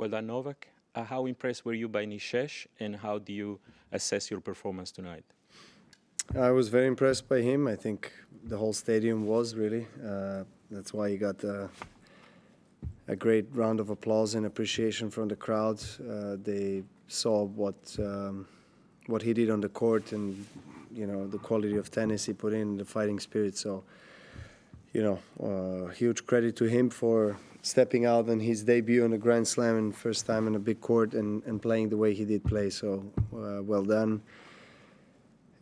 Well done, Novak. How impressed were you by Nishesh, and how do you assess your performance tonight? I was very impressed by him. I think the whole stadium was really. That's why he got a great round of applause and appreciation from the crowd. They saw what he did on the court, and the quality of tennis he put in, the fighting spirit. So, huge credit to him for stepping out on his debut on a Grand Slam and first time in a big court and playing the way he did play. So, well done.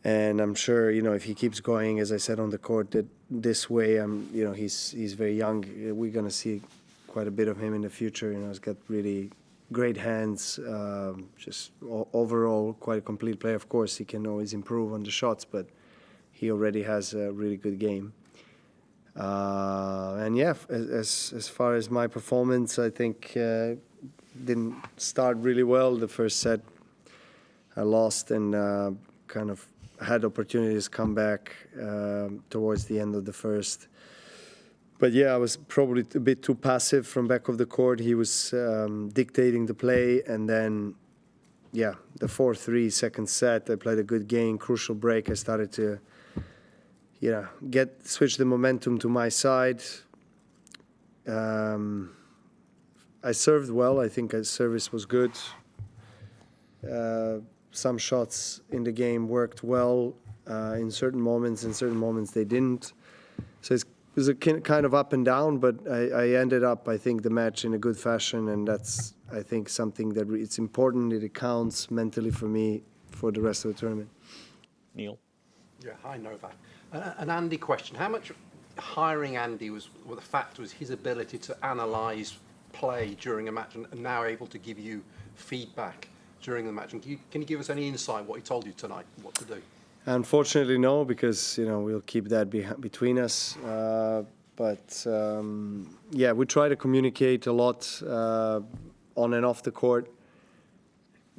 And I'm sure, if he keeps going, as I said, on the court this way, he's very young. We're going to see quite a bit of him in the future. He's got really great hands, just overall quite a complete player. Of course, he can always improve on the shots, but he already has a really good game. And yeah, as far as my performance, I think didn't start really well. The first set I lost and kind of had opportunities come back towards the end of the first. But yeah, I was probably a bit too passive from back of the court. He was dictating the play, and then, yeah, the 4-3 second set, I played a good game, crucial break. I started to, switch the momentum to my side. I served well. I think our service was good. Some shots in the game worked well in certain moments. In certain moments, they didn't. So it was a kind of up and down, but I ended up, I think, the match in a good fashion, and that's, I think, something that it's important, that it counts mentally for me for the rest of the tournament. Neil? Yeah, hi, Novak. An Andy question. How much hiring Andy was the fact was his ability to analyse play during a match and now able to give you feedback during the match? And can you give us any insight what he told you tonight, what to do? Unfortunately, no, because we'll keep that between us. But we try to communicate a lot on and off the court.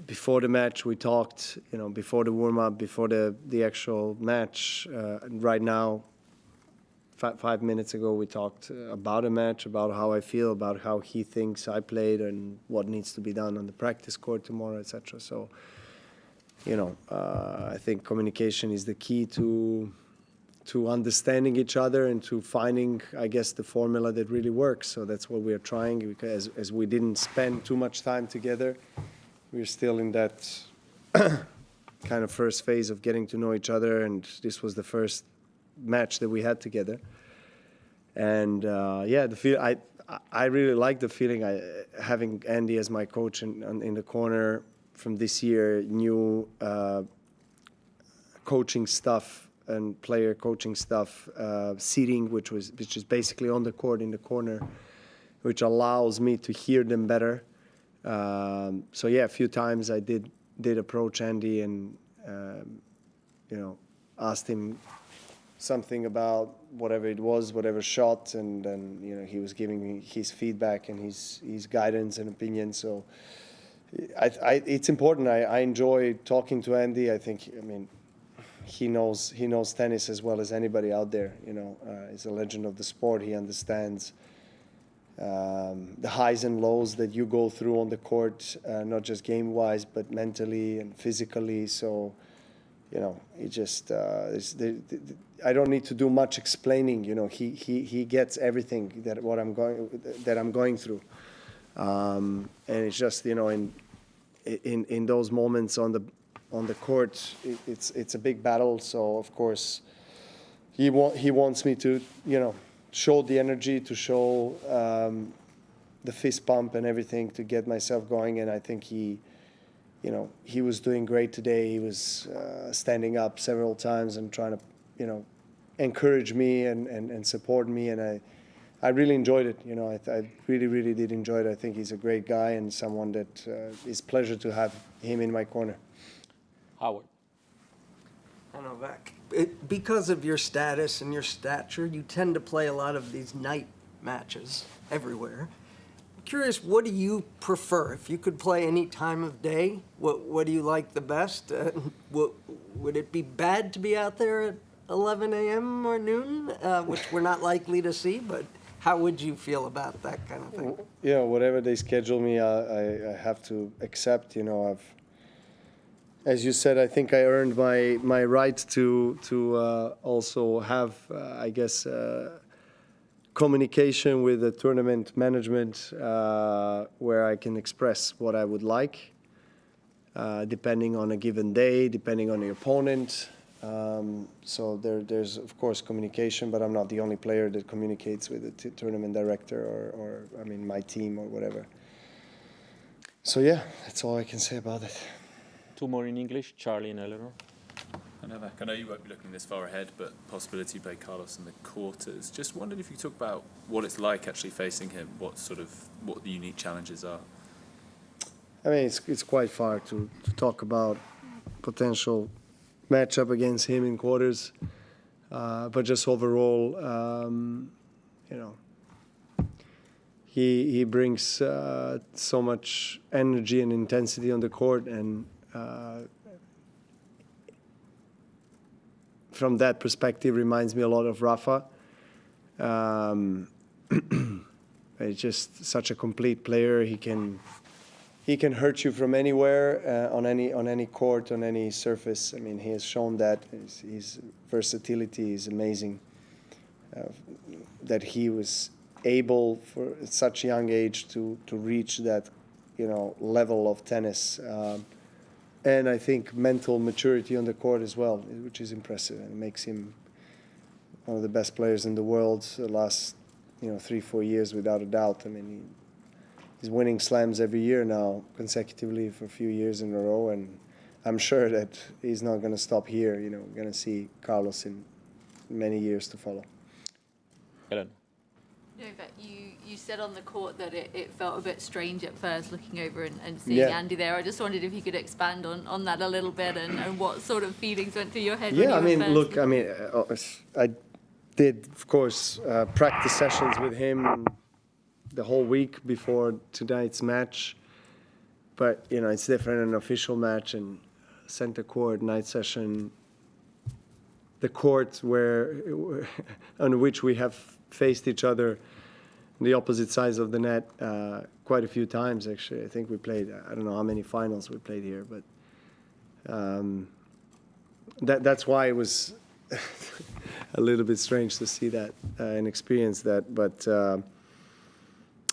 Before the match, we talked. Before the warm up, before the actual match. And right now, 5 minutes ago, we talked about a match, about how I feel, about how he thinks I played, and what needs to be done on the practice court tomorrow, etc. So, I think communication is the key to understanding each other and to finding, I guess, the formula that really works. So that's what we are trying, because as we didn't spend too much time together, we're still in that kind of first phase of getting to know each other, and this was the first match that we had together. And I really like the feeling having Andy as my coach in the corner from this year, new coaching stuff and player coaching stuff, seating, which is basically on the court in the corner, which allows me to hear them better. A few times I did approach Andy and asked him something about whatever it was, whatever shot, and then he was giving me his feedback and his guidance and opinion. So it's important. I enjoy talking to Andy. I think, he knows tennis as well as anybody out there. He's a legend of the sport. He understands the highs and lows that you go through on the court, not just game-wise, but mentally and physically. So, it just I don't need to do much explaining. He gets everything that I'm going through, and it's just in those moments on the court, it's a big battle. So of course, he wants me to show the energy, to show the fist pump and everything to get myself going. And I think he was doing great today. He was standing up several times and trying to, encourage me and support me. And I really enjoyed it. I really, really did enjoy it. I think he's a great guy and someone that is pleasure to have him in my corner. Howard. Novak, because of your status and your stature, you tend to play a lot of these night matches everywhere. I'm curious, what do you prefer? If you could play any time of day, what do you like the best? Would it be bad to be out there at 11 a.m. or noon, which we're not likely to see, but How would you feel about that kind of thing? You know, whatever they schedule me, I have to accept. You know, as you said, I think I earned my right to also have, I guess, communication with the tournament management where I can express what I would like, depending on a given day, depending on the opponent. So there's of course communication, but I'm not the only player that communicates with the tournament director or I mean my team or whatever. So yeah, that's all I can say about it. Two more in English, Charlie and Eleanor. Novak, I know you won't be looking this far ahead, but possibility to play Carlos in the quarters. Just wondered if you could talk about what it's like actually facing him, what the unique challenges are. I mean, it's quite far to talk about potential matchup against him in quarters, but just overall, you know, he brings so much energy and intensity on the court, and from that perspective, reminds me a lot of Rafa. He's just such a complete player. He can hurt you from anywhere, on any court, on any surface. I mean, he has shown that his versatility is amazing. That he was able, for such a young age, to reach that, you know, level of tennis, and I think mental maturity on the court as well, which is impressive and makes him one of the best players in the world the last, you know, 3-4 years without a doubt. I mean, he's winning slams every year now, consecutively for a few years in a row, and I'm sure that he's not going to stop here. You know, we're going to see Carlos in many years to follow. Eleanor. Novak, you said on the court that it felt a bit strange at first looking over and seeing Yeah. Andy there. I just wondered if you could expand on that a little bit and what sort of feelings went through your head when Yeah, you I were mean, first look, I mean, I did, of course, practice sessions with him the whole week before tonight's match. But, you know, it's different in an official match and center court, night session. The court on which we have faced each other, the opposite sides of the net, quite a few times, actually. I think we played, I don't know how many finals we played here, but that's why it was a little bit strange to see that and experience that. But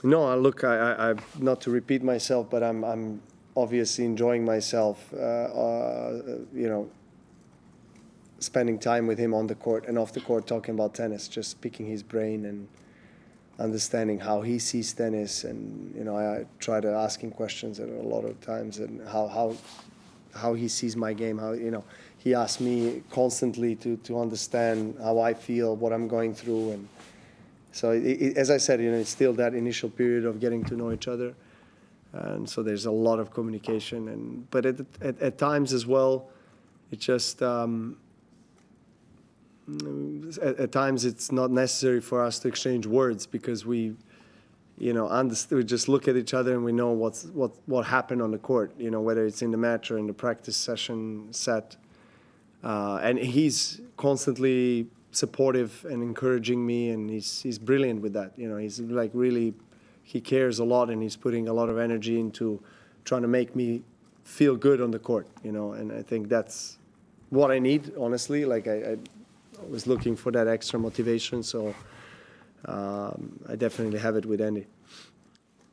no, look, I not to repeat myself, but I'm obviously enjoying myself, you know, spending time with him on the court and off the court, talking about tennis, just picking his brain and understanding how he sees tennis. And, you know, I try to ask him questions a lot of times, and how he sees my game, how, you know, he asks me constantly to understand how I feel, what I'm going through. And so, as I said, you know, it's still that initial period of getting to know each other. And so there's a lot of communication. But at times as well, it just, at times it's not necessary for us to exchange words, because we, you know, we just look at each other and we know what happened on the court, you know, whether it's in the match or in the practice session set. And he's constantly supportive and encouraging me, and he's brilliant with that. You know, he's like really, he cares a lot, and he's putting a lot of energy into trying to make me feel good on the court, you know, and I think that's what I need, honestly. Like I was looking for that extra motivation, so I definitely have it with Andy.